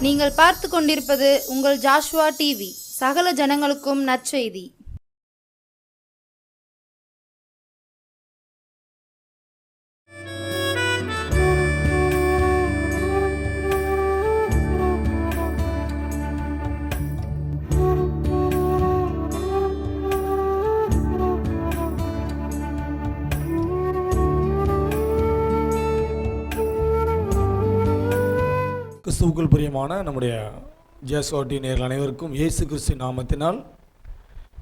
நீங்கள் பார்த்து கொண்டிருப்பது உங்கள் ஜாஷுவா டிவி. சகல ஜனங்களுக்கும் நற்செய்தி. கிறிஸ்துவுக்குள் பிரியமான நம்முடைய ஜேஎஸ்ஓடி நேயர்கள் அனைவருக்கும் இயேசு கிறிஸ்து நாமத்தினால்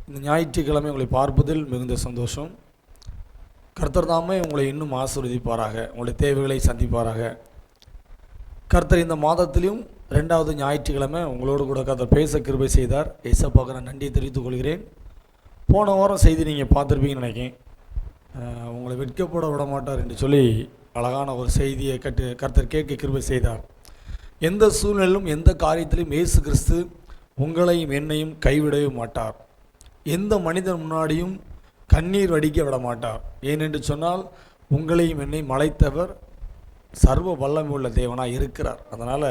இந்த ஞாயிற்றுக்கிழமை உங்களை பார்ப்பதில் மிகுந்த சந்தோஷம். கர்த்தர் தாமே உங்களை இன்னும் ஆசீர்வதிப்பாராக, உங்களுடைய தேவைகளை சந்திப்பாராக. கர்த்தர் இந்த மாதத்திலும் 2வது ஞாயிற்றுக்கிழமை உங்களோடு கூட கர்த்தர் பேச கிருபை செய்தார். ஏசப்பாவுக்கு நான் நன்றியை தெரிவித்துக் கொள்கிறேன். போன வாரம் செய்தி நீங்கள் பார்த்துருப்பீங்கன்னு நினைக்கிறேன். உங்களை வெட்கப்பட விட மாட்டார் என்று சொல்லி அழகான ஒரு செய்தியை கர்த்தர் கேட்க கிருபை செய்தார். எந்த சூழ்நிலையிலும் எந்த காரியத்திலும் இயேசு கிறிஸ்து உங்களையும் என்னையும் கைவிடவே மாட்டார். எந்த மனிதன் முன்னாடியும் கண்ணீர் வடிக்க விட மாட்டார். ஏனென்று சொன்னால் உங்களையும் என்னையும் மலைத்தவர் சர்வ வல்லமை உள்ள தேவனாக இருக்கிறார். அதனால்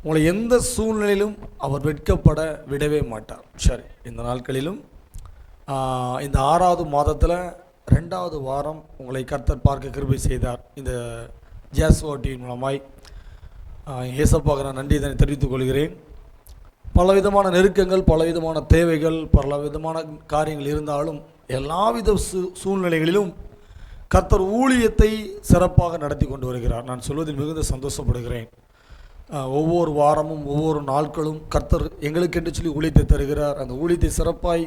உங்களை எந்த சூழ்நிலையிலும் அவர் வெட்கப்பட விடவே மாட்டார். சரி, இந்த நாட்களிலும் இந்த 6வது மாதத்தில் 2வது வாரம் உங்களை கர்த்தர் பார்க்க கிருபை செய்தார். இந்த ஜேஎஸ்ஓடியின் மூலமாய் ஏசப்பாக நான் நன்றி இதனை தெரிவித்துக் கொள்கிறேன். பலவிதமான நெருக்கங்கள், பலவிதமான தேவைகள், பலவிதமான காரியங்கள் இருந்தாலும் எல்லாவித சூழ்நிலைகளிலும் கர்த்தர் ஊழியத்தை சிறப்பாக நடத்தி கொண்டு வருகிறார். நான் சொல்வதில் மிகுந்த சந்தோஷப்படுகிறேன். ஒவ்வொரு வாரமும் ஒவ்வொரு நாட்களும் கர்த்தர் எங்களுக்கென்று சொல்லி ஊழியத்தை தருகிறார். அந்த ஊழியத்தை சிறப்பாய்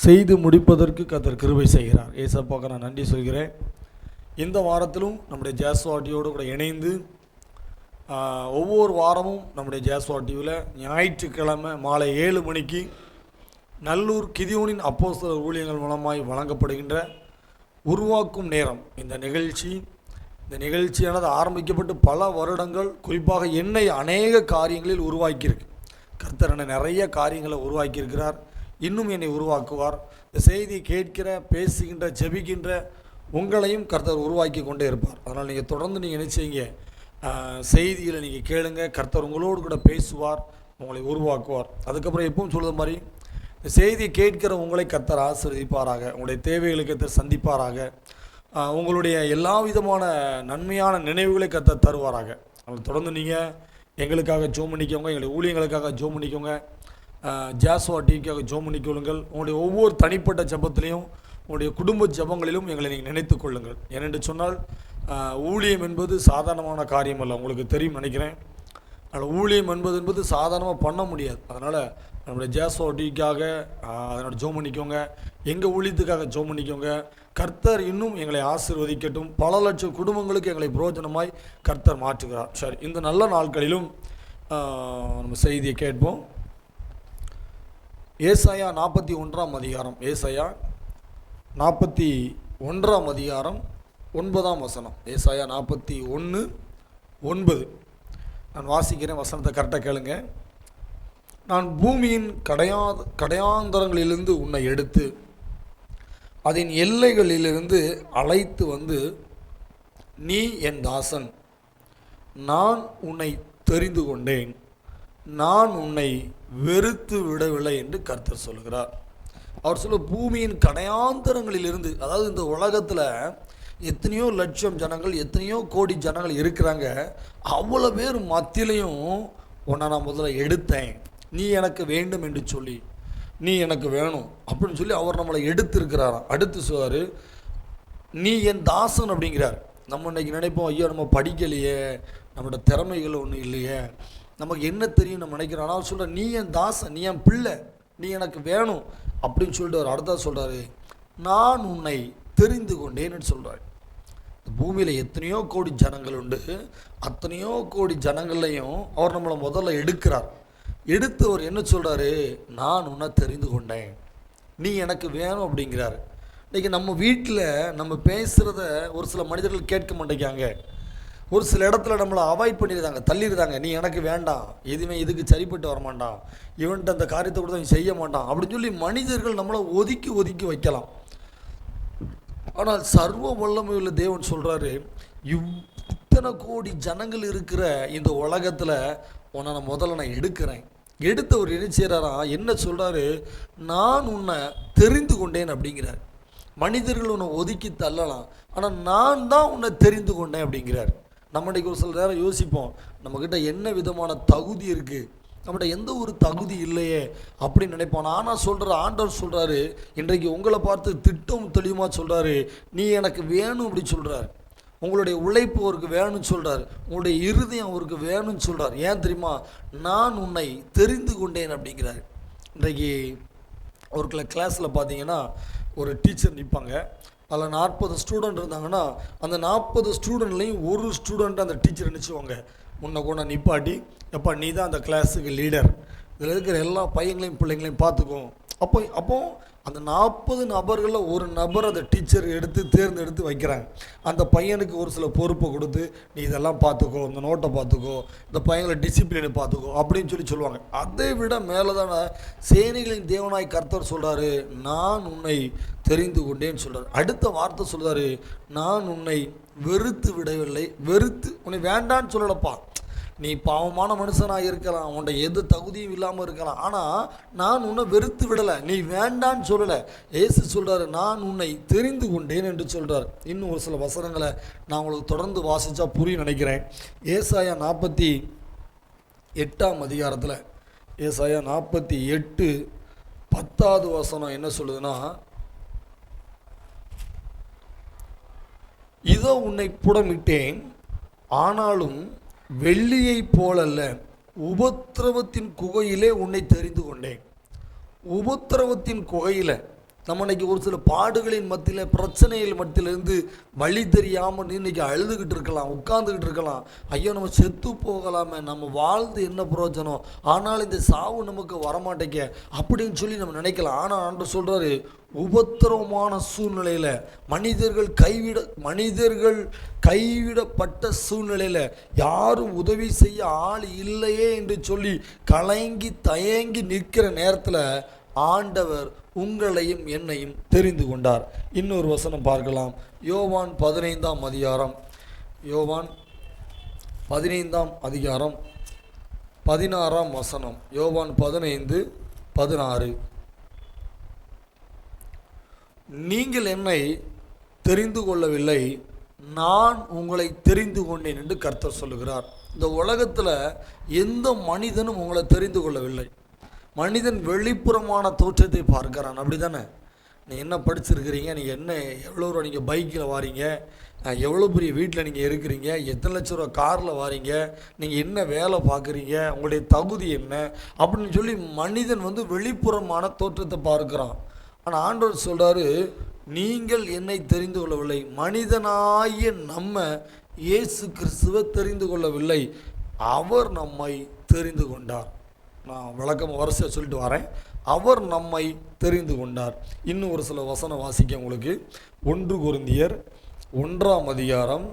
செய்து முடிப்பதற்கு கர்த்தர் கிருபை செய்கிறார். ஏசப்பாக நான் நன்றி சொல்கிறேன். இந்த வாரத்திலும் நம்முடைய ஜேஎஸ்ஓடியோடு கூட இணைந்து ஒவ்வொரு வாரமும் நம்முடைய ஜேஎஸ்ஓ டிவியில் ஞாயிற்றுக்கிழமை மாலை 7 மணிக்கு நல்லூர் கிதியோனின் அப்போஸ்தலர் ஊழியங்கள் மூலமாய் வழங்கப்படுகின்ற உருவாக்கும் நேரம் இந்த நிகழ்ச்சியானது ஆரம்பிக்கப்பட்டு பல வருடங்கள், குறிப்பாக என்னை அநேக காரியங்களில் உருவாக்கியிருக்கு. கர்த்தர் என்னை நிறைய காரியங்களை உருவாக்கியிருக்கிறார். இன்னும் என்னை உருவாக்குவார். இந்த செய்தியை கேட்கிற, பேசுகின்ற, ஜெபிக்கின்ற உங்களையும் கர்த்தர் உருவாக்கி கொண்டே இருப்பார். அதனால் நீங்கள் தொடர்ந்து நீங்கள் என்ன செய்யுங்க, செய்திகளை நீங்கள் கேளுங்க. கர்த்தர் உங்களோடு கூட பேசுவார், உங்களை உருவாக்குவார். அதுக்கப்புறம் எப்பவும் சொல்லுற மாதிரி இந்த செய்தியை கேட்கிற உங்களை கர்த்தர் ஆசீர்வதிப்பாராக, உங்களுடைய தேவைகளை கர்த்தர் சந்திப்பாராக, உங்களுடைய எல்லா விதமான நன்மையான நினைவுகளை கர்த்தர் தருவாராக. அவங்க தொடர்ந்து நீங்கள் எங்களுக்காக ஜோம் பண்ணிக்கோங்க, எங்களுடைய ஊழியங்களுக்காக ஜோம் பண்ணிக்கோங்க, ஜேஎஸ்ஓ டிவிக்காக ஜோம் பண்ணிக்கொள்ளுங்கள். உங்களுடைய ஒவ்வொரு தனிப்பட்ட ஜபத்திலையும், உங்களுடைய குடும்ப ஜபங்களிலும் எங்களை நீங்கள் நினைத்து கொள்ளுங்கள். ஏனென்று சொன்னால் ஊழியம் என்பது சாதாரணமான காரியம் அல்ல, உங்களுக்கு தெரியும் நினைக்கிறேன். அதனால் ஊழியம் என்பது சாதாரணமாக பண்ண முடியாது. அதனால் நம்முடைய ஜேஎஸ்ஓ டிவிக்காக அதனோட ஜோம் பண்ணிக்கோங்க, எங்கள் ஊழியத்துக்காக ஜோம் பண்ணிக்கோங்க. கர்த்தர் இன்னும் எங்களை ஆசீர்வதிக்கட்டும். பல லட்சம் குடும்பங்களுக்கு எங்களை பிரயோஜனமாய் கர்த்தர் மாற்றுகிறார். சரி, இந்த நல்ல நாட்களிலும் நம்ம செய்தியை கேட்போம். ஏசாயா 41ஆம் அதிகாரம், ஏசாயா 41ஆம் அதிகாரம் 9ஆம் வசனம். ஏசாயா 41:9 நான் வாசிக்கிறேன். வசனத்தை கரெக்டாக கேளுங்க. நான் பூமியின் கடையாந்தரங்களிலிருந்து உன்னை எடுத்து அதன் எல்லைகளிலிருந்து அழைத்து வந்து, நீ என் தாசன், நான் உன்னை தெரிந்து கொண்டேன், நான் உன்னை வெறுத்து விடவில்லை என்று கர்த்தர் சொல்கிறார். அவர் சொல்ல பூமியின் கடையாந்தரங்களிலிருந்து, அதாவது இந்த உலகத்தில் எத்தனையோ லட்சம் ஜனங்கள், எத்தனையோ கோடி ஜனங்கள் இருக்கிறாங்க. அவ்வளோ பேர் மத்தியிலையும் உன்னை நான் முதல்ல எடுத்தேன், நீ எனக்கு வேண்டும் என்று சொல்லி, நீ எனக்கு வேணும் அப்படின்னு சொல்லி அவர் நம்மளை எடுத்திருக்கிறாராம். அடுத்து சொல்வார், நீ என் தாசன் அப்படிங்கிறார். நம்ம இன்றைக்கி நினைப்போம், ஐயோ நம்ம படிக்கலையே, நம்மளோட திறமைகள் ஒன்றும் இல்லையே, நமக்கு என்ன தெரியும் நம்ம நினைக்கிறோம். ஆனால் சொல்கிற, நீ என் தாசன், நீ என் பிள்ளை, நீ எனக்கு வேணும் அப்படின்னு சொல்லிட்டு அவர் அடுத்தா சொல்கிறாரு, நான் உன்னை தெரிந்து கொண்டேன்னு சொல்கிறார். பூமியில் எத்தனையோ கோடி ஜனங்கள் உண்டு. அத்தனையோ கோடி ஜனங்கள்லையும் அவர் நம்மளை முதல்ல எடுக்கிறார். எடுத்து அவர் என்ன சொல்கிறாரு, நான் உன்னை தெரிந்து கொண்டேன், நீ எனக்கு வேணும் அப்படிங்கிறார். இன்றைக்கி நம்ம வீட்டில் நம்ம பேசுகிறத ஒரு சில மனிதர்கள் கேட்க மாட்டேங்காங்க. ஒரு சில இடத்துல நம்மளை அவாய்ட் பண்ணிடுறாங்க, தள்ளிடுறாங்க. நீ எனக்கு வேண்டாம், எதுவுமே இதுக்கு சரிப்பட்டு வரமாட்டான், இவன்ட்டு அந்த காரியத்தை கூட நீ செய்ய மாட்டான் அப்படின்னு சொல்லி மனிதர்கள் நம்மளை ஒதுக்கி ஒதுக்கி வைக்கலாம். ஆனால் சர்வ வல்லமை உள்ள தேவன் சொல்கிறாரு, இத்தனை கோடி ஜனங்கள் இருக்கிற இந்த உலகத்தில் உன்னை நான் முதல்ல எடுக்கிறேன். எடுத்த ஒரு என்ன செய்கிறாரா, என்ன சொல்கிறாரு, நான் உன்னை தெரிந்து கொண்டேன் அப்படிங்கிறார். மனிதர்கள் உன்னை ஒதுக்கி தள்ளலாம், ஆனால் நான் தான் உன்னை தெரிந்து கொண்டேன் அப்படிங்கிறார். நம்ம இன்றைக்கி ஒரு சில நேரம் யோசிப்போம், நம்மக்கிட்ட என்ன விதமான தகுதி இருக்குது, நம்மகிட்ட எந்த ஒரு தகுதி இல்லையே அப்படின்னு நினைப்போம். ஆனால் சொல்கிற ஆண்டவர் சொல்கிறாரு, இன்றைக்கு உங்களை பார்த்து திட்டம் தெளிவாக சொல்கிறாரு, நீ எனக்கு வேணும் அப்படின்னு சொல்கிறார். உங்களுடைய உழைப்பு அவருக்கு வேணும்னு சொல்கிறார், உங்களுடைய இருதயம் அவருக்கு வேணும்னு சொல்கிறார். ஏன் தெரியுமா, நான் உன்னை தெரிந்து கொண்டேன் அப்படிங்கிறார். இன்றைக்கி ஒரு கிளாஸில் பார்த்தீங்கன்னா ஒரு டீச்சர் நிற்பாங்க, அதில் 40 ஸ்டூடெண்ட் இருந்தாங்கன்னா அந்த 40 ஸ்டூடெண்ட்லேயும் ஒரு ஸ்டூடெண்ட் அந்த டீச்சர் நினச்சிவாங்க முன்ன கொண்டு நிப்பாட்டி, எப்பா நீ தான் அந்த கிளாஸுக்கு லீடர், இதில் இருக்கிற எல்லா பையங்களையும் பிள்ளைங்களையும் பார்த்துக்கும். அப்போ அந்த 40 நபர்களில் ஒரு நபர் அந்த டீச்சர் தேர்ந்தெடுத்து வைக்கிறாங்க. அந்த பையனுக்கு ஒரு சில பொறுப்பை கொடுத்து, நீ இதெல்லாம் பார்த்துக்கோ, இந்த நோட்டை பார்த்துக்கோ, இந்த பையங்களை டிசிப்ளினை பார்த்துக்கோ அப்படின்னு சொல்லுவாங்க. அதை விட மேலே தானே சேனைகளின் தேவனாய் கர்த்தர் சொல்கிறாரு, நான் உன்னை தெரிந்து கொண்டேன்னு சொல்கிறார். அடுத்த வார்த்தை சொல்கிறாரு, நான் உன்னை வெறுத்து விடவில்லை. உன்னை வேண்டான்னு சொல்லலப்பா, நீ பாவமான மனுஷனாக இருக்கலாம், உன்னை எது தகுதியும் இல்லாமல் இருக்கலாம், ஆனால் நான் உன்னை வெறுத்து விடலை, நீ வேண்டான்னு சொல்லலை. ஏசு சொல்கிறாரு, நான் உன்னை தெரிந்து கொண்டேன் என்று சொல்கிறார். இன்னும் ஒரு சில வசனங்களை நான் உங்களுக்கு தொடர்ந்து வாசித்தா புரியும் நினைக்கிறேன். ஏசாயா 48ஆம் அதிகாரத்தில், ஏசாயா 48 10வது வசனம் என்ன சொல்லுதுன்னா, இதோ உன்னை புடமிட்டேன், ஆனாலும் வெள்ளியை போலல்ல, உபத்திரவத்தின் குகையிலே உன்னை தெரிந்து கொண்டேன். உபத்திரவத்தின் குகையில் நம்ம இன்றைக்கி ஒரு சில பாடுகளின் மத்தியில், பிரச்சனைகள் மத்தியிலேருந்து வழி தெரியாமல் இன்றைக்கி அழுதுகிட்டு இருக்கலாம், உட்கார்ந்துக்கிட்டு இருக்கலாம். ஐயோ நம்ம செத்து போகலாமே, நம்ம வாழ்ந்து என்ன பிரயோஜனம், ஆனால் இந்த சாவு நமக்கு வரமாட்டேங்க அப்படின்னு சொல்லி நம்ம நினைக்கலாம். ஆனால் ஆண்டவர் சொல்கிறாரு, உபத்திரவமான சூழ்நிலையில், மனிதர்கள் கைவிடப்பட்ட சூழ்நிலையில், யாரும் உதவி செய்ய ஆள் இல்லையே என்று சொல்லி கலங்கி தயங்கி நிற்கிற நேரத்தில் ஆண்டவர் உங்களையும் என்னையும் தெரிந்து கொண்டார். இன்னொரு வசனம் பார்க்கலாம். யோவான் 15ஆம் அதிகாரம், யோவான் 15ஆம் அதிகாரம் 16ஆம் வசனம். யோவான் 15:16. நீங்கள் என்னை தெரிந்து கொள்ளவில்லை, நான் உங்களை தெரிந்து கொண்டேன் என்று கர்த்தர் சொல்லுகிறார். இந்த உலகத்தில் எந்த மனிதனும் உங்களை தெரிந்து கொள்ளவில்லை. மனிதன் வெளிப்புறமான தோற்றத்தை பார்க்கிறான், அப்படி தானே? நீ என்ன படிச்சிருக்கிறீங்க, நீங்கள் என்ன எவ்வளோ ரூபா நீங்கள் பைக்கில் வாரீங்க, எவ்வளோ பெரிய வீட்டில் நீங்கள் இருக்கிறீங்க, எத்தனை லட்ச ரூபா காரில் வாரீங்க, நீங்கள் என்ன வேலை பார்க்குறீங்க, உங்களுடைய தகுதி என்ன அப்படின்னு சொல்லி மனிதன் வெளிப்புறமான தோற்றத்தை பார்க்குறான். ஆனால் ஆண்டவர் சொல்கிறாரு, நீங்கள் என்னை தெரிந்து கொள்ளவில்லை, மனிதனாகிய நம்ம இயேசு கிறிஸ்துவை தெரிந்து கொள்ளவில்லை, அவர் நம்மை தெரிந்து கொண்டார். நான் விளக்கம் வரிசையாக சொல்லிட்டு வரேன். அவர் நம்மை தெரிந்து கொண்டார். இன்னும் ஒரு சில வசனம் வாசிக்க உங்களுக்கு. 1 கொரிந்தியர் 1ஆம் அதிகாரம்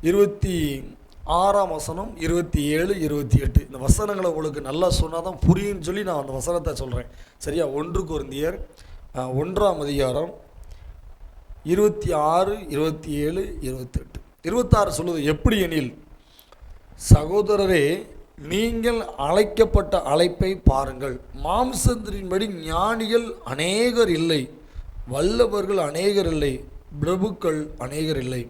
26ஆம் வசனம், 27, 28. இந்த வசனங்களை உங்களுக்கு நல்லா சொன்னால் தான் புரியும்னு சொல்லி நான் அந்த வசனத்தை சொல்கிறேன். சரியா? 1 கொரிந்தியர் 1ஆம் அதிகாரம் 26, 27, 28. 26 சொல்லுது, எப்படி எனில், சகோதரரே, நீங்கள் அழைக்கப்பட்ட அழைப்பை பாருங்கள். மாம்சத்தின்படி ஞானிகள் அநேகர் இல்லை, வல்லவர்கள் அநேகர் இல்லை, பிரபுக்கள் அநேகர் இல்லை.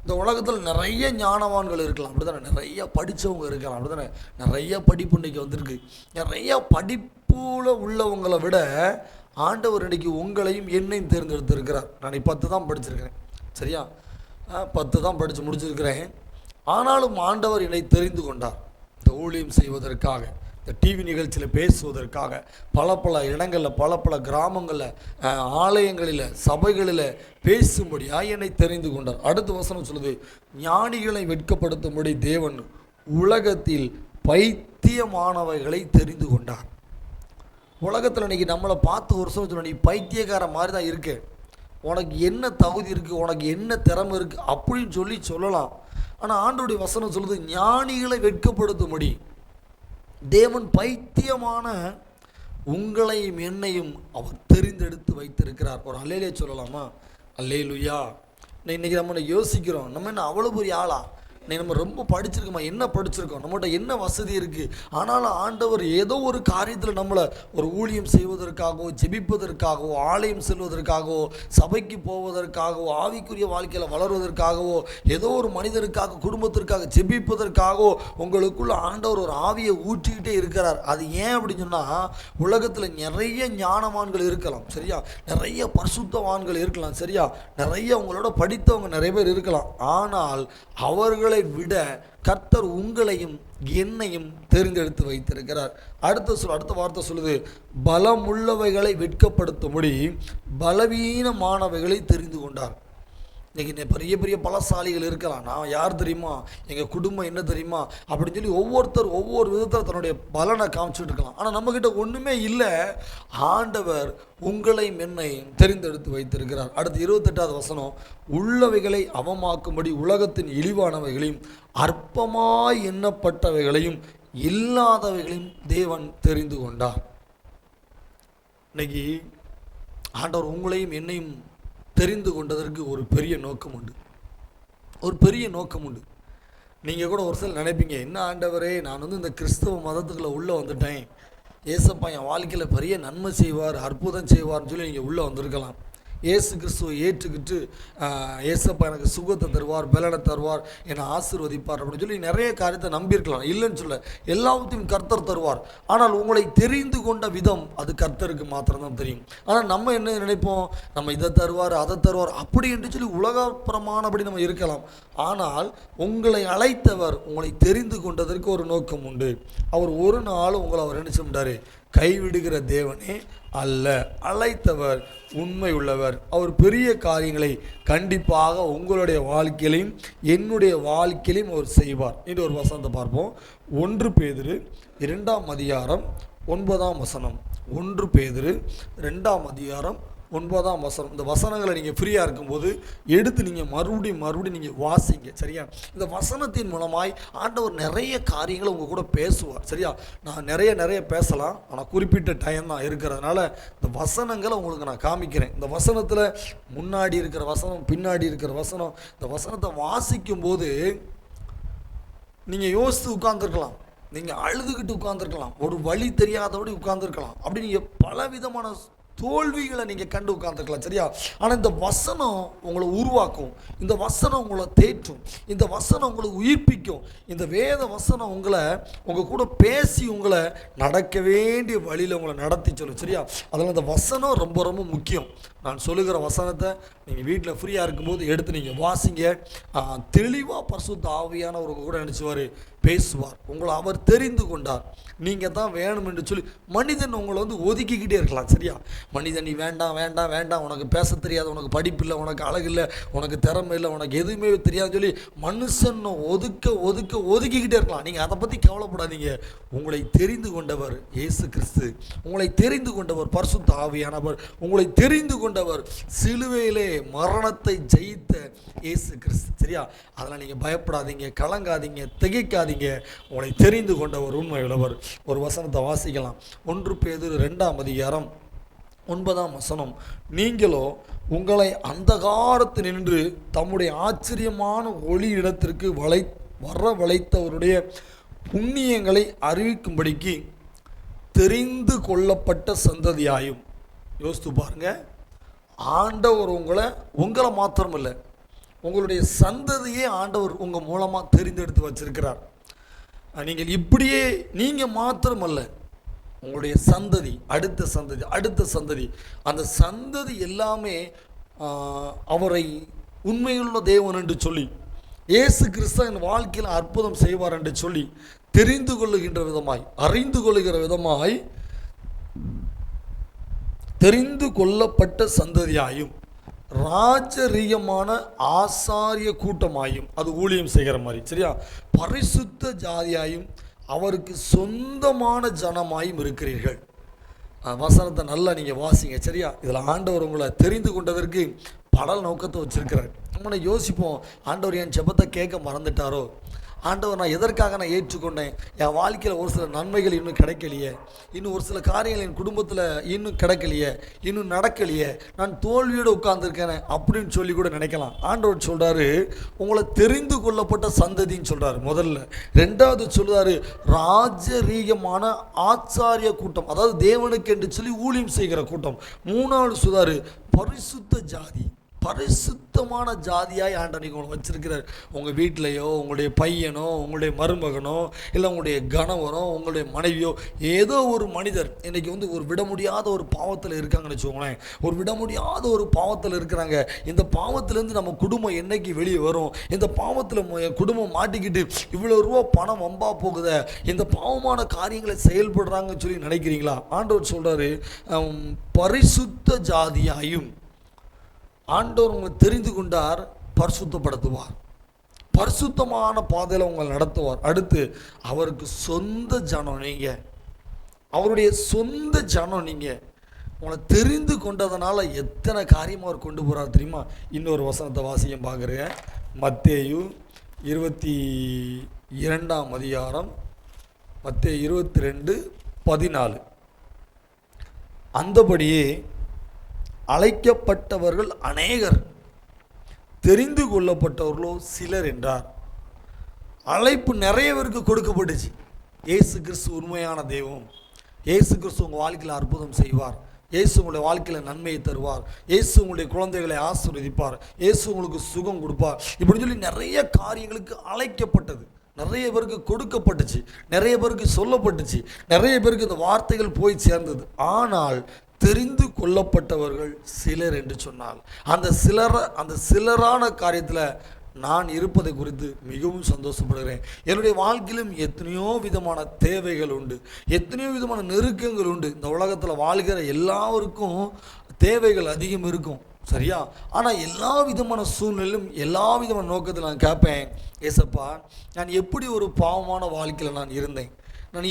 இந்த உலகத்தில் நிறைய ஞானவான்கள் இருக்கலாம், அப்படி தானே? நிறைய படித்தவங்க இருக்கலாம், அப்படி தானே? நிறைய படிப்பு இன்றைக்கி வந்திருக்கு. நிறைய படிப்பில் உள்ளவங்களை விட ஆண்டவர் இன்றைக்கி உங்களையும் என்னையும் தேர்ந்தெடுத்திருக்கிறார். நான் 10 தான் படிச்சிருக்கிறேன், சரியா? 10 தான் படித்து முடிச்சிருக்கிறேன். ஆனாலும் ஆண்டவர் என்னை தெரிந்து கொண்டார். இந்த ஊழியம் செய்வதற்காக, இந்த டிவி நிகழ்ச்சியில் பேசுவதற்காக, பல இடங்களில், பல கிராமங்களில், ஆலயங்களில், சபைகளில் பேசும்படியாக என்னை தெரிந்து கொண்டார். அடுத்த வசனம் சொல்லுது, ஞானிகளை வெட்கப்படுத்தும்படி தேவன் உலகத்தில் பைத்தியமானவைகளை தெரிந்து கொண்டார். உலகத்தில் இன்றைக்கி நம்மளை பார்த்து ஒரு சொல்ல, நீ பைத்தியக்கார மாதிரி தான் இருக்கு, உனக்கு என்ன தகுதி இருக்குது, உனக்கு என்ன திறமை இருக்குது அப்படின்னு சொல்லலாம். ஆனால் ஆண்டவருடைய வசனம் சொல்லுது, ஞானிகளை வெட்கப்படுத்தும்படி தேவன் பைத்தியமான உங்களையும் என்னையும் அவர் தெரிந்தெடுத்து வைத்திருக்கிறார். ஒரு அல்லேலூயா சொல்லலாமா? அல்லேலூயா. இன்றைக்கி நம்ம யோசிக்கிறோம், நம்ம என்ன அவ்வளோ பெரிய ஆளா, நம்ம ரொம்ப படிச்சிருக்கோமா, என்ன படிச்சிருக்கோம், நம்மகிட்ட என்ன வசதி இருக்குது, ஆனாலும் ஆண்டவர் ஏதோ ஒரு காரியத்தில் நம்மளை ஒரு ஊழியம் செய்வதற்காகவோ, ஜெபிப்பதற்காகவோ, ஆலயம் செல்வதற்காகவோ, சபைக்கு போவதற்காகவோ, ஆவிக்குரிய வாழ்க்கையில் வளர்வதற்காகவோ, ஏதோ ஒரு மனிதருக்காக, குடும்பத்திற்காக ஜெபிப்பதற்காகவோ உங்களுக்குள்ள ஆண்டவர் ஒரு ஆவியை ஊற்றிக்கிட்டே இருக்கிறார். அது ஏன் அப்படின்னு சொன்னால், உலகத்தில் நிறைய ஞானவான்கள் இருக்கலாம் சரியா, நிறைய பரிசுத்தவான்கள் இருக்கலாம் சரியா, நிறைய உங்களோட படித்தவங்க நிறைய பேர் இருக்கலாம். ஆனால் அவர்களை விட கர்த்தர் உங்களையும் என்னையும் தேர்ந்தெடுத்து வைத்திருக்கிறார். அடுத்த வார்த்தை சொல்லுது, பலமுள்ளவைகளை வெட்கப்படுத்தும்படி பலவீனமானவைகளை தெரிந்து கொண்டார். இன்றைக்கி பெரிய பெரிய பலசாலிகள் இருக்கலாம், நான் யார் தெரியுமா, எங்கள் குடும்பம் என்ன தெரியுமா அப்படின்னு சொல்லி ஒவ்வொருத்தர் ஒவ்வொரு விதத்தில் தன்னுடைய பலனை காமிச்சுட்டு இருக்கலாம். ஆனால் நம்மக்கிட்ட ஒன்றுமே இல்லை. ஆண்டவர் உங்களையும் என்னையும் தெரிந்தெடுத்து வைத்திருக்கிறார். அடுத்து 28வது வசனம், உள்ளவைகளை அவமாக்கும்படி உலகத்தின் இழிவானவைகளையும் அற்பமாய் எண்ணப்பட்டவைகளையும் இல்லாதவைகளையும் தேவன் தெரிந்து கொண்டார். இன்னைக்கு ஆண்டவர் உங்களையும் என்னையும் தெரிந்து கொண்டதற்கு ஒரு பெரிய நோக்கம் உண்டு. நீங்கள் கூட ஒரு சில நினைப்பீங்க, என்ன ஆண்டவரே, நான் இந்த கிறிஸ்தவ மதத்துக்குள்ளே உள்ளே வந்துட்டேன், ஏசப்பா என் வாழ்க்கையில் பெரிய நன்மை செய்வார், அற்புதம் செய்வார்னு சொல்லி நீங்கள் உள்ளே வந்திருக்கலாம். இயேசு கிறிஸ்துவை ஏற்றுக்கிட்டு ஏசப்பா எனக்கு சுகத்தை தருவார், பலனை தருவார், என்னை ஆசீர்வதிப்பார் அப்படின்னு சொல்லி நிறைய காரியத்தை நம்பியிருக்கலாம். இல்லைன்னு சொல்ல, எல்லாத்தையும் கர்த்தர் தருவார். ஆனால் உங்களை தெரிந்து கொண்ட விதம் அது கர்த்தருக்கு மாத்திரம்தான் தெரியும். ஆனால் நம்ம என்ன நினைப்போம், நம்ம இதை தருவார், அதை தருவார் அப்படி என்று சொல்லி உலகப்பிரமாணப்படி நம்ம இருக்கலாம். ஆனால் உங்களை அழைத்தவர் உங்களை தெரிந்து கொண்டதற்கு ஒரு நோக்கம் உண்டு. அவர் ஒரு நாள் உங்களை அவர் என்ன சொல்லிட்டாரு, கைவிடுகிற தேவனே அல்ல, அழைத்தவர் உண்மை உள்ளவர். அவர் பெரிய காரியங்களை கண்டிப்பாக உங்களுடைய வாழ்க்கையிலையும் என்னுடைய வாழ்க்கையிலையும் அவர் செய்வார். இது ஒரு வசனத்தை பார்ப்போம். 1 பேதுரு 2ஆம் அதிகாரம் 9ஆம் வசனம். 1 பேதுரு 2ஆம் அதிகாரம் 9ஆம் வசனம். இந்த வசனங்களை நீங்கள் ஃப்ரீயாக இருக்கும்போது எடுத்து நீங்கள் மறுபடியும் நீங்கள் வாசிங்க சரியா. இந்த வசனத்தின் மூலமாய் ஆண்டவர் நிறைய காரியங்களை உங்கள் கூட பேசுவார் சரியா. நான் நிறைய பேசலாம், ஆனால் குறிப்பிட்ட டைம் தான் இருக்கிறதுனால இந்த வசனங்களை உங்களுக்கு நான் காமிக்கிறேன். இந்த வசனத்தில் முன்னாடி இருக்கிற வசனம், பின்னாடி இருக்கிற வசனம், இந்த வசனத்தை வாசிக்கும்போது நீங்கள் யோசித்து உட்கார்ந்துருக்கலாம், நீங்கள் அழுதுகிட்டு உட்கார்ந்துருக்கலாம், ஒரு வழி தெரியாதபடி உட்கார்ந்துருக்கலாம், அப்படி நீங்கள் பலவிதமான தோல்விகளை நீங்கள் கண்டு உட்கார்ந்துருக்கலாம் சரியா. ஆனால் இந்த வசனம் உங்களை உருவாக்கும், இந்த வசனம் உங்களை தேற்றும், இந்த வசனம் உங்களை உயிர்ப்பிக்கும். இந்த வேத வசனம் உங்களை உங்கள் கூட பேசி உங்களை நடக்க வேண்டிய வழியில் உங்களை நடத்தி சொல்லும் சரியா. அதனால் இந்த வசனம் ரொம்ப ரொம்ப முக்கியம். நான் சொல்லுகிற வசனத்தை நீங்கள் வீட்டில் ஃப்ரீயாக இருக்கும்போது எடுத்து நீங்கள் வாசிங்க. தெளிவாக பரிசுத்த ஆவியானவர் உங்கள் கூட நினச்சிவார், பேசுவார். உங்களை அவர் தெரிந்து கொண்டார். நீங்கள் தான் வேணும் என்று சொல்லி மனிதன் உங்களை ஒதுக்கிக்கிட்டே இருக்கலாம் சரியா. மனிதன் நீ வேண்டாம், உனக்கு பேச தெரியாது, உனக்கு படிப்பு இல்லை, உனக்கு அழகு இல்லை, உனக்கு திறமை இல்லை, உனக்கு எதுவுமே தெரியாதுன்னு சொல்லி மனுஷன் ஒதுக்கிக்கிட்டே இருக்கலாம். நீங்கள் அதை பற்றி கவலைப்படாதீங்க. உங்களை தெரிந்து கொண்டவர் இயேசு கிறிஸ்து, உங்களை தெரிந்து கொண்டவர் பரிசுத்த ஆவியானவர், உங்களை தெரிந்து கொண்டவர் சிலுவையிலே மரணத்தை ஜெயித்த இயேசு கிறிஸ்து சரியா. அதனால் நீங்கள் பயப்படாதீங்க, கலங்காதீங்க, திகைக்காதீங்க. உங்களை தெரிந்து கொண்டவர் உண்மை உள்ளவர். ஒரு வசனத்தை வாசிக்கலாம். 1 பேதுரு 2ஆம் அதிகாரம் 9ஆம் வசனம். நீங்களோ உங்களை அந்தகாரத்தினின்று தம்முடைய ஆச்சரியமான ஒளி இடத்திற்கு வரவழைத்தவருடைய புண்ணியங்களை அறிவிக்கும்படிக்கு தெரிந்து கொள்ளப்பட்ட சந்ததியாயும். யோசித்து பாருங்க, ஆண்டவர் உங்களை மாத்திரம் இல்லை, உங்களுடைய சந்ததியே ஆண்டவர் உங்கள் மூலமாக தெரிந்தெடுத்து வச்சிருக்கிறார். நீங்கள் இப்படியே நீங்கள் மாத்திரமல்ல, உங்களுடைய சந்ததி, அடுத்த சந்ததி, அந்த சந்ததி எல்லாமே அவரை உண்மையுள்ள தேவன் என்று சொல்லி, இயேசு கிறிஸ்து என் வாழ்க்கையில் அற்புதம் செய்வார் என்று சொல்லி தெரிந்து கொள்ளுகின்ற விதமாய், அறிந்து கொள்ளுகிற விதமாய் தெரிந்து கொள்ளப்பட்ட சந்ததியாயும் ராஜரீகமான ஆசாரிய கூட்டமாயும், அது ஊழியம் செய்கிற மாதிரி சரியா, பரிசுத்த ஜாதியாயும் அவருக்கு சொந்தமான ஜனமாயும் இருக்கிறீர்கள். வசனத்தை நல்லா நீங்கள் வாசிங்க சரியா. இதில் ஆண்டவர் உங்களை தெரிந்து கொண்டதற்கு பல நோக்கத்தை வச்சிருக்கிறார். நம்ம யோசிப்போம், ஆண்டவர் என் ஜெபத்தை கேட்க மறந்துட்டாரோ, ஆண்டவர் நான் எதற்காக நான் ஏற்றுக்கொண்டேன், என் வாழ்க்கையில் ஒரு சில நன்மைகள் இன்னும் கிடைக்கலையே, இன்னும் ஒரு சில காரியங்கள் என் குடும்பத்தில் இன்னும் கிடைக்கலையே, இன்னும் நடக்கலையே, நான் தோல்வியோடு உட்கார்ந்துருக்கேன் அப்படின்னு சொல்லி கூட நினைக்கலாம். ஆண்டவர் சொல்கிறாரு உங்களை தெரிந்து கொள்ளப்பட்ட சந்ததின்னு சொல்கிறாரு முதல்ல. ரெண்டாவது சொல்கிறாரு ராஜரீகமான ஆச்சாரிய கூட்டம், அதாவது தேவனுக்கு என்று சொல்லி ஊழியம் செய்கிற கூட்டம். மூணாவது சொல்கிறாரு பரிசுத்த ஜாதி, பரிசுத்தமான ஜாதியாய் ஆண்டவர் உங்களை வச்சிருக்கிறார். உங்கள் வீட்டிலையோ உங்களுடைய பையனோ உங்களுடைய மருமகனோ இல்லை உங்களுடைய கணவனோ உங்களுடைய மனைவியோ ஏதோ ஒரு மனிதர் இன்றைக்கி ஒரு விட முடியாத ஒரு பாவத்தில் இருக்காங்கன்னு வச்சுக்கோங்களேன். ஒரு விட முடியாத ஒரு பாவத்தில் இருக்கிறாங்க. இந்த பாவத்திலேருந்து நம்ம குடும்பம் என்னைக்கு வெளியே வரும், இந்த பாவத்தில் குடும்பம் மாட்டிக்கிட்டு இவ்வளோ ரூபா பணம் வம்பா போகுத, இந்த பாவமான காரியங்களை செயல்படுறாங்கன்னு சொல்லி நினைக்கிறீங்களா? ஆண்டவர் சொல்கிறாரு பரிசுத்த ஜாதியாயும் ஆண்டவர் உங்களை தெரிந்து கொண்டார், பரிசுத்தப்படுத்துவார், பரிசுத்தமான பாதையில் உங்களை நடத்துவார். அடுத்து அவருக்கு சொந்த ஜனம் நீங்கள், அவருடைய சொந்த ஜனம் நீங்கள். உங்களை தெரிந்து கொண்டதுனால எத்தனை காரியமாக அவர் கொண்டு போகிறார் தெரியுமா? இன்னொரு வசனத்தை வாசியம் பார்க்குறேன். மத்தேயு 22ஆம் அதிகாரம், மத்தேயு 22:14. அந்தபடியே அழைக்கப்பட்டவர்கள் அநேகர், தெரிந்து கொள்ளப்பட்டவர்களோ சிலர் என்றார். அழைப்பு நிறைய பேருக்கு கொடுக்கப்பட்டுச்சு. இயேசு கிறிஸ்து உண்மையான தெய்வம். இயேசு கிறிஸ்து உங்கள் வாழ்க்கையில் அற்புதம் செய்வார். இயேசு உங்களுடைய வாழ்க்கையில் நன்மையை தருவார். இயேசு உங்களுடைய குழந்தைகளை ஆசீர்வதிப்பார். இயேசு உங்களுக்கு சுகம் கொடுப்பார். இப்படின்னு சொல்லி நிறைய காரியங்களுக்கு அழைக்கப்பட்டது, நிறைய பேருக்கு கொடுக்கப்பட்டுச்சு, நிறைய பேருக்கு சொல்லப்பட்டுச்சு, நிறைய பேருக்கு இந்த வார்த்தைகள் போய் சேர்ந்தது. ஆனால் தெரிந்து கொள்ளப்பட்டவர்கள் சிலர் என்று சொன்னால் அந்த சிலரான காரியத்தில் நான் இருப்பதை குறித்து மிகவும் சந்தோஷப்படுகிறேன். என்னுடைய வாழ்க்கையிலும் எத்தனையோ விதமான தேவைகள் உண்டு, எத்தனையோ விதமான நெருக்கங்கள் உண்டு. இந்த உலகத்தில் வாழ்கிற எல்லாருக்கும் தேவைகள் அதிகம் இருக்கும், சரியா? ஆனால் எல்லா விதமான சூழ்நிலையிலும் எல்லா விதமான நோக்கத்தில் நான் கேட்பேன், ஏசப்பா நான் எப்படி ஒரு பாவமான வாழ்க்கையில் நான் இருந்தேன், நான்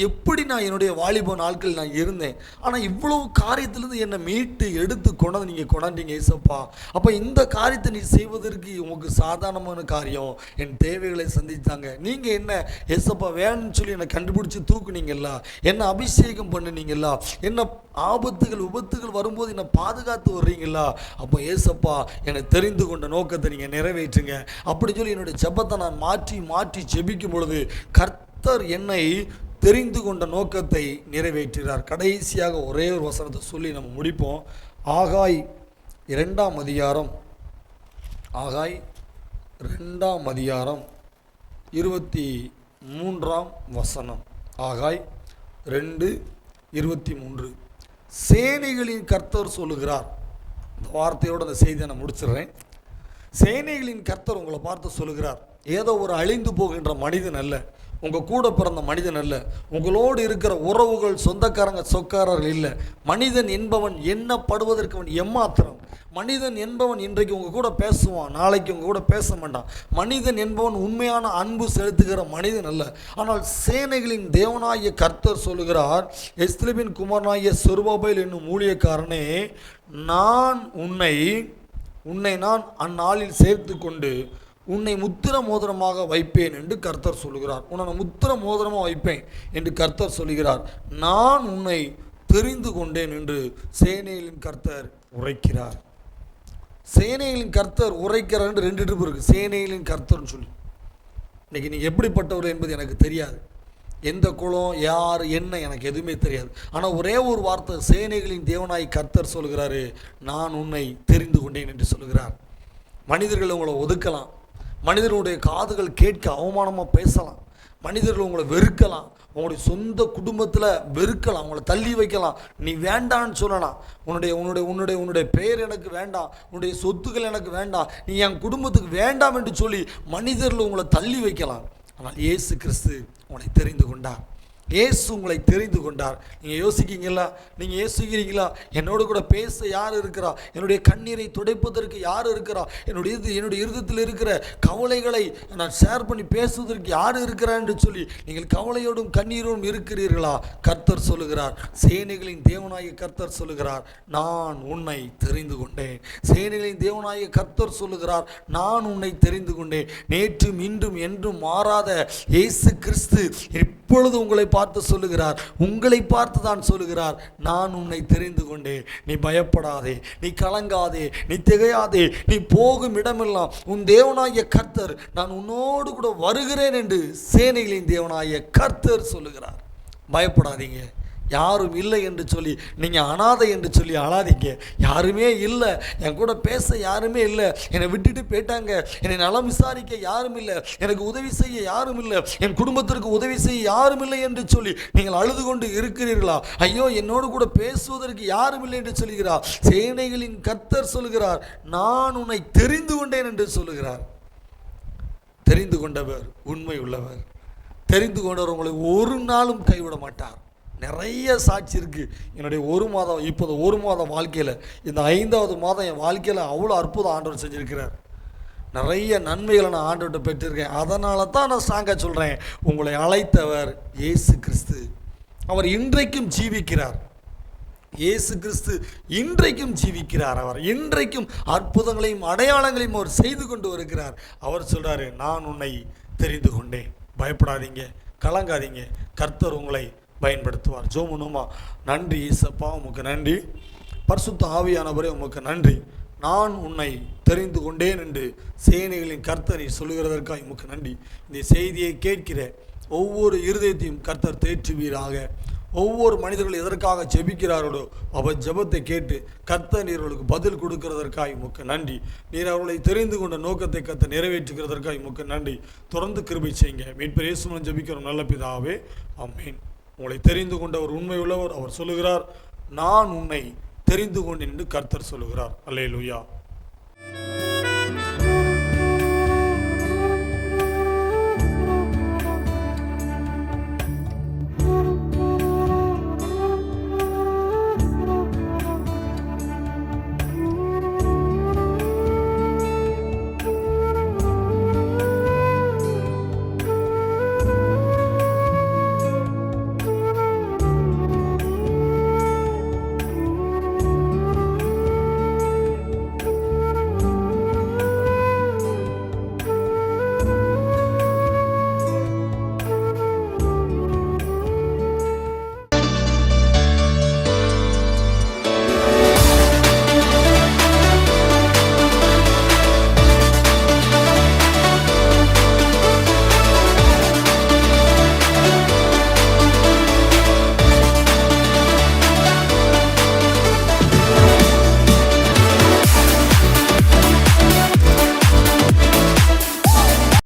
என்னுடைய வாலிப நாட்கள் நான் இருந்தேன், ஆனால் இவ்வளவு காரியத்திலேருந்து என்னை மீட்டு எடுத்து கொண்டாந்து நீங்கள் கொண்டாண்டீங்க ஏசப்பா. அப்போ இந்த காரியத்தை நீ செய்வதற்கு உங்களுக்கு சாதாரணமான காரியம், என் தேவைகளை சந்தித்தாங்க. நீங்கள் என்ன ஏசப்பா வேணும்னு சொல்லி என்னை கண்டுபிடிச்சி தூக்குனீங்களா, என்னை அபிஷேகம் பண்ணினீங்களா, என்ன ஆபத்துகள் விபத்துகள் வரும்போது என்னை பாதுகாத்து வர்றீங்களா. அப்போ ஏசப்பா என்னை தெரிந்து கொண்ட நோக்கத்தை நீங்கள் நிறைவேற்றுங்க அப்படி சொல்லி என்னுடைய ஜெபத்தை நான் மாற்றி மாற்றி ஜெபிக்கும் பொழுது கர்த்தர் என்னை தெரிந்து கொண்ட நோக்கத்தை நிறைவேற்றுகிறார். கடைசியாக ஒரே ஒரு வசனத்தை சொல்லி நம்ம முடிப்போம். ஆகாய் 2ஆம் அதிகாரம், ஆகாய் 2ஆம் அதிகாரம் 23ஆம் வசனம். ஆகாய் 2:23. சேனைகளின் கர்த்தர் சொல்லுகிறார். இந்த வார்த்தையோடு அந்த செய்தியை நான் முடிச்சிடுறேன். சேனைகளின் கர்த்தர் உங்களை பார்த்து சொல்லுகிறார், ஏதோ ஒரு அழிந்து போகின்ற மனிதன் அல்ல, உங்கள் கூட பிறந்த மனிதன் அல்ல, உங்களோடு இருக்கிற உறவுகள் சொந்தக்காரங்க சொக்காரர்கள் இல்லை. மனிதன் என்பவன் எண்ணப்படுவதற்கு அவன் எம்மாத்திரம். மனிதன் என்பவன் இன்றைக்கு உங்கள் கூட பேசுவான், நாளைக்கு உங்கள் கூட பேச மாட்டான். மனிதன் என்பவன் உண்மையான அன்பு செலுத்துகிற மனிதன் அல்ல. ஆனால் சேனைகளின் தேவனாகிய கர்த்தர் சொல்லுகிறார், எஸ்தேலின் குமாரனாகிய செருபாபேல் என்னும் ஊழியக்காரனே, நான் உன்னை நான் அந்நாளில் சேர்த்து கொண்டு உன்னை முத்திர மோதிரமாக வைப்பேன் என்று கர்த்தர் சொல்லுகிறார். உன்னை முத்திர மோதிரமாக வைப்பேன் என்று கர்த்தர் சொல்லுகிறார். நான் உன்னை தெரிந்து கொண்டேன் என்று சேனைகளின் கர்த்தர் உரைக்கிறார். சேனைகளின் கர்த்தர் உரைக்கிறார் என்று 2 ட்ரிப் இருக்குது. சேனைகளின் கர்த்தர்னு சொல்லி இன்றைக்கி நீங்கள் எப்படிப்பட்டவர் என்பது எனக்கு தெரியாது, எந்த குலம் யார் என்ன எனக்கு எதுவுமே தெரியாது. ஆனால் ஒரே ஒரு வார்த்தை, சேனைகளின் தேவனாய் கர்த்தர் சொல்கிறாரு, நான் உன்னை தெரிந்து கொண்டேன் என்று சொல்கிறார். மனிதர்கள் உங்களை ஒதுக்கலாம், மனிதர்களுடைய காதுகள் கேட்க அவமானமாக பேசலாம், மனிதர்கள் உங்களை வெறுக்கலாம், உங்களுடைய சொந்த குடும்பத்தில் வெறுக்கலாம், உங்களை தள்ளி வைக்கலாம், நீ வேண்டான்னு சொல்லலாம், உன்னுடைய பெயர் எனக்கு வேண்டாம், உன்னுடைய சொத்துக்கள் எனக்கு வேண்டாம், நீ என் குடும்பத்துக்கு வேண்டாம் என்று சொல்லி மனிதர்கள் உங்களை தள்ளி வைக்கலாம். ஆனால் இயேசு கிறிஸ்து உன்னை தெரிந்து கொண்டார். இயேசு உங்களை தெரிந்து கொண்டார். நீங்கள் யோசிக்கிறீங்களா? நீங்கள் யோசிக்கிறீங்களா? என்னோடு கூட பேச யார் இருக்கிறா? என்னுடைய கண்ணீரை துடைப்பதற்கு யார் இருக்கிறா? என்னுடைய இருதயத்தில் இருக்கிற கவலைகளை நான் ஷேர் பண்ணி பேசுவதற்கு யார் இருக்கிறா என்று சொல்லி நீங்கள் கவலையோடும் கண்ணீரோடும் இருக்கிறீர்களா? கர்த்தர் சொல்லுகிறார், சேனைகளின் தேவனாகிய கர்த்தர் சொல்லுகிறார், நான் உன்னை தெரிந்து கொண்டேன். சேனைகளின் தேவனாகிய கர்த்தர் சொல்லுகிறார், நான் உன்னை தெரிந்து கொண்டேன். நேற்றும் இன்றும் என்றும் மாறாத இயேசு கிறிஸ்து இப்பொழுது உங்களை பார்த்து சொல்லுகிறார், உங்களை பார்த்து தான் சொல்லுகிறார், நான் உன்னை தெரிந்து கொண்டேன். நீ பயப்படாதே, நீ கலங்காதே, நீ திகையாதே. நீ போகும் இடமெல்லாம் உன் தேவனாகிய கர்த்தர் நான் உன்னோடு கூட வருகிறேன் என்று சேனைகளின் தேவனாகிய கர்த்தர் சொல்லுகிறார். பயப்படாதீங்க. யாரும் இல்லை என்று சொல்லி நீங்கள் அனாதை என்று சொல்லி அழாதீங்க. யாருமே இல்லை, என் கூட பேச யாருமே இல்லை, என்னை விட்டுட்டு போயிட்டாங்க, என்னை நலம் விசாரிக்க யாரும் இல்லை, எனக்கு உதவி செய்ய யாரும் இல்லை, என் குடும்பத்திற்கு உதவி செய்ய யாரும் இல்லை என்று சொல்லி நீங்கள் அழுது கொண்டு இருக்கிறீர்களா? ஐயோ, என்னோடு கூட பேசுவதற்கு யாரும் இல்லை என்று சொல்கிறார். சேனைகளின் கர்த்தர் சொல்கிறார், நான் உன்னை தெரிந்து கொண்டேன் என்று சொல்லுகிறார். தெரிந்து கொண்டவர் உண்மை உள்ளவர். தெரிந்து கொண்டவர் உங்களை ஒரு நாளும் கைவிட மாட்டார். நிறைய சாட்சி இருக்குது. என்னுடைய இப்போது ஒரு மாதம் வாழ்க்கையில், இந்த 5வது மாதம் என் வாழ்க்கையில் அவ்வளோ அற்புதம் ஆண்டவர் செஞ்சுருக்கிறார். நிறைய நன்மைகளை நான் ஆண்டவர்கிட்ட பெற்றிருக்கேன். அதனால தான் நான் ஸ்ட்ராங்காக சொல்கிறேன், உங்களை அழைத்தவர் இயேசு கிறிஸ்து. அவர் இன்றைக்கும் ஜீவிக்கிறார். இயேசு கிறிஸ்து இன்றைக்கும் ஜீவிக்கிறார். அவர் இன்றைக்கும் அற்புதங்களையும் அடையாளங்களையும் அவர் செய்து கொண்டு வருகிறார். அவர் சொல்கிறாரு, நான் உன்னை தெரிந்து கொண்டேன். பயப்படாதீங்க, கலங்காதீங்க, கர்த்தர் உங்களை பயன்படுத்துவார். ஜோமுனுமா, நன்றி இயேசப்பா, உமக்கு நன்றி. பரிசுத்த ஆவியானவரே, உமக்கு நன்றி. நான் உன்னை தெரிந்து கொண்டேன் என்று சேனைகளின் கர்த்தரை சொல்லுகிறதற்காக உமக்கு நன்றி. இந்த செய்தியை கேட்கிற ஒவ்வொரு இருதயத்தையும் கர்த்தர் தேற்றுவீராக. ஒவ்வொரு மனிதர்கள் எதற்காக ஜெபிக்கிறார்களோ அவர் ஜெபத்தை கேட்டு கர்த்தர் நீர்களுக்கு பதில் கொடுக்கிறதற்காக உமக்கு நன்றி. நீர் அவர்களை தெரிந்து கொண்ட நோக்கத்தை கர்த்தர் நிறைவேற்றுகிறதற்காக உமக்கு நன்றி. தொடர்ந்து கிருபை செய்யுங்க. மீட்பர் இயேசு மூலம் ஜெபிக்கிறோம் நல்ல பிதாவே, ஆமென். உங்களை தெரிந்து கொண்டவர் உண்மை உள்ளவர். அவர் சொல்லுகிறார், நான் உன்னை தெரிந்து கொண்டேன் என்று கர்த்தர் சொல்லுகிறார். அல்லேலூயா.